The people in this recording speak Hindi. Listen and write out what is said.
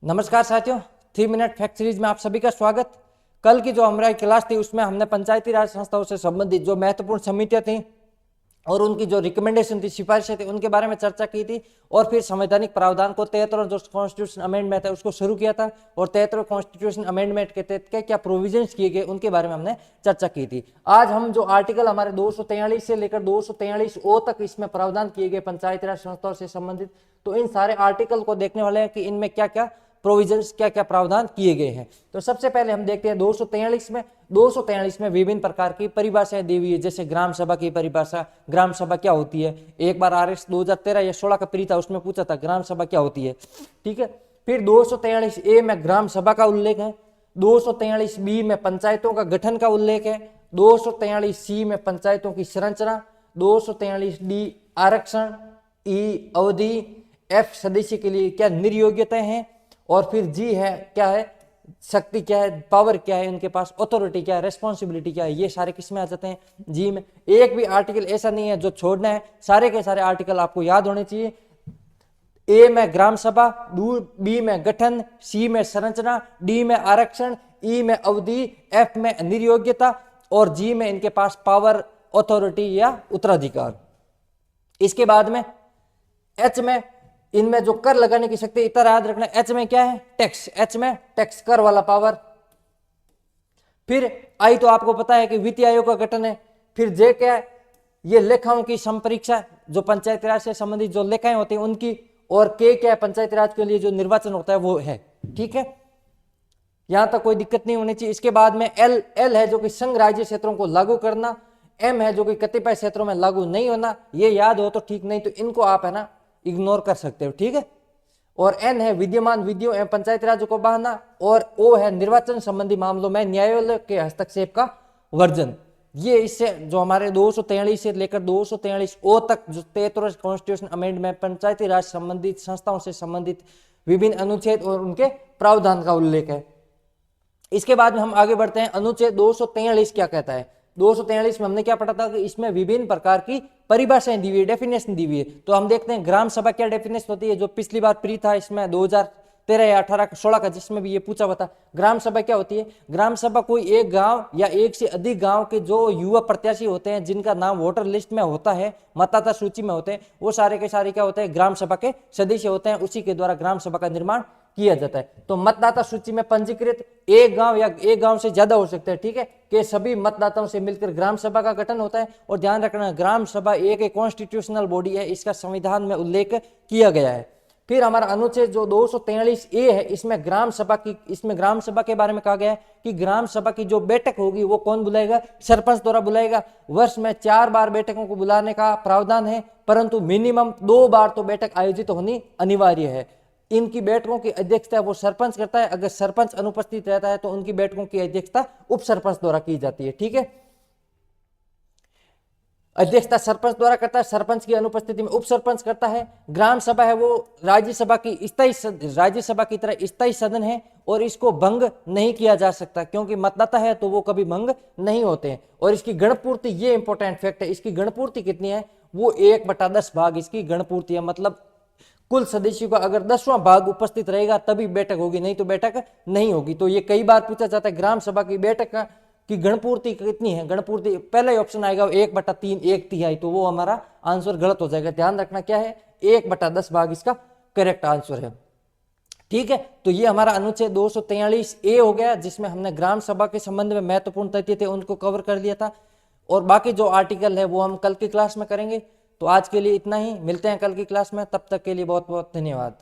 नमस्कार साथियों, 3 मिनट फैक्ट सीरीज में आप सभी का स्वागत। कल की जो हमारी क्लास थी उसमें हमने पंचायती राज संस्थाओं से संबंधित जो महत्वपूर्ण समितियां थी और उनकी जो रिकमेंडेशन थी, सिफारिशें थी, उनके बारे में चर्चा की थी। और फिर संवैधानिक प्रावधान को 73 जो कॉन्स्टिट्यूशन अमेंडमेंट है उसको शुरू किया था और 73 कॉन्स्टिट्यूशन अमेंडमेंट के तहत क्या क्या प्रोविजंस किए गए उनके बारे में हमने चर्चा की थी। आज हम जो आर्टिकल हमारे 243 से लेकर 243 तक इसमें प्रावधान किए गए पंचायती राज संस्थाओं से संबंधित, तो इन सारे आर्टिकल को देखने वाले हैं कि इनमें क्या क्या प्रोविजंस क्या क्या प्रावधान किए गए हैं। तो सबसे पहले हम देखते हैं 243 में विभिन्न प्रकार की परिभाषाएं दी हुई है। जैसे ग्राम सभा की परिभाषा, ग्राम सभा क्या होती है। एक बार RS 2013 या 16 का प्री था, उसमें पूछा था ग्राम सभा क्या होती है। ठीक है। फिर 243A में ग्राम सभा का उल्लेख है। 243B में पंचायतों का गठन का उल्लेख है। 243C में पंचायतों की संरचना। 243D आरक्षण। E अवधि। F सदस्य के लिए क्या निर्योग्यताएं हैं। और फिर जी है क्या है, शक्ति क्या है, पावर क्या है उनके पास, अथॉरिटी क्या है, रेस्पॉन्सिबिलिटी क्या है, ये सारे किस में आ जाते हैं, जी में। एक भी आर्टिकल ऐसा नहीं है जो छोड़ना है, सारे के सारे आर्टिकल आपको याद होने चाहिए। ए में ग्राम सभा, बी में गठन, सी में संरचना, डी में आरक्षण, ई में अवधि, एफ में निर्योग्यता और जी में इनके पास पावर, अथॉरिटी या उत्तराधिकार। इसके बाद में एच में इनमें जो कर लगाने की शक्ति, इतना याद रखना, एच में क्या है, टैक्स। एच में टैक्स, कर वाला पावर। फिर आई तो आपको पता है कि वित्तीय आयोग का गठन है। फिर जे क्या है, ये लेखाओं की संपरीक्षा, जो पंचायती राज से संबंधित जो लेखाएं होती हैं उनकी। और के क्या है, पंचायती राज के लिए जो निर्वाचन होता है वो है। ठीक है, यहां तक कोई दिक्कत नहीं होनी चाहिए। इसके बाद में एल है जो कि संघ राज्य क्षेत्रों को लागू करना। एम है जो कि कतिपय क्षेत्रों में लागू नहीं होना। ये याद हो तो ठीक, नहीं तो इनको आप है ना इग्नोर कर सकते हो। ठीक है। और एन है विद्यमान विधियों एवं पंचायती राज को बहाना। और ओ है निर्वाचन संबंधी मामलों में न्यायालय के हस्तक्षेप का वर्जन। ये इससे जो हमारे 243 से लेकर 243 तक जो 73 कॉन्स्टिट्यूशन अमेंडमेंट पंचायती राज संबंधित संस्थाओं से संबंधित विभिन्न अनुच्छेद और उनके प्रावधान का उल्लेख है। इसके बाद में हम आगे बढ़ते हैं। अनुच्छेद 243 क्या कहता है। 243 में हमने क्या पढ़ा था कि इसमें विभिन्न प्रकार की परिभाषाएं दी हुई है, डेफिनेशन दी हुई है। तो हम देखते हैं ग्राम सभा क्या डेफिनेशन होती है, जो पिछली बार प्री था इसमें 2013 या 18 16 का, जिसमें भी ये पूछा हुआ था। ग्राम सभा क्या होती है। ग्राम सभा कोई एक गांव या एक से अधिक गांव के जो युवा प्रत्याशी होते हैं, जिनका नाम वोटर लिस्ट में होता है, मतदाता सूची में होते हैं, वो सारे के सारे क्या होते हैं, ग्राम सभा के सदस्य होते हैं। उसी के द्वारा ग्राम सभा का निर्माण किया जाता है। तो मतदाता सूची में पंजीकृत एक गांव या एक गांव से ज्यादा हो सकते हैं। ठीक है, कि सभी मतदाताओं से मिलकर ग्राम सभा का गठन होता है। और ध्यान रखना, ग्राम सभा एक कॉन्स्टिट्यूशनल बॉडी है, इसका संविधान में उल्लेख किया गया है। फिर हमारा अनुच्छेद जो 243A है, इसमें ग्राम सभा के बारे में कहा गया है कि ग्राम सभा की जो बैठक होगी वो कौन बुलाएगा, सरपंच द्वारा बुलाएगा। वर्ष में 4 बार बैठकों को बुलाने का प्रावधान है, परंतु मिनिमम 2 बार तो बैठक आयोजित होनी अनिवार्य है। इनकी बैठकों की अध्यक्षता वो सरपंच करता है। अगर सरपंच अनुपस्थित रहता है तो उनकी बैठकों की अध्यक्षता उप सरपंच द्वारा की जाती है। ठीक है, अध्यक्षता सरपंच द्वारा करता है, सरपंच की अनुपस्थिति में उप सरपंच करता है। ग्राम सभा है वो राज्यसभा की तरह स्थायी सदन है और इसको भंग नहीं किया जा सकता, क्योंकि मतदाता है तो वो कभी भंग नहीं होते हैं। और इसकी गणपूर्ति, ये इंपॉर्टेंट फैक्ट है, इसकी गणपूर्ति कितनी है, वो 1/10 भाग इसकी गणपूर्ति है। मतलब कुल सदस्यों का अगर 10वां भाग उपस्थित रहेगा तभी बैठक होगी, नहीं तो बैठक नहीं होगी। तो ये कई बार पूछा जाता है ग्राम सभा की बैठक की गणपूर्ति कितनी है। गणपूर्ति पहला ही ऑप्शन आएगा 1/3, 1/3, तो वो हमारा आंसर गलत हो जाएगा। ध्यान रखना क्या है, 1/10 भाग इसका करेक्ट आंसर है। ठीक है, तो ये हमारा अनुच्छेद 243A हो गया, जिसमें हमने ग्राम सभा के संबंध में महत्वपूर्ण तथ्य थे उनको कवर कर लिया था। और बाकी जो आर्टिकल है वो हम कल की क्लास में करेंगे। तो आज के लिए इतना ही, मिलते हैं कल की क्लास में, तब तक के लिए बहुत बहुत धन्यवाद।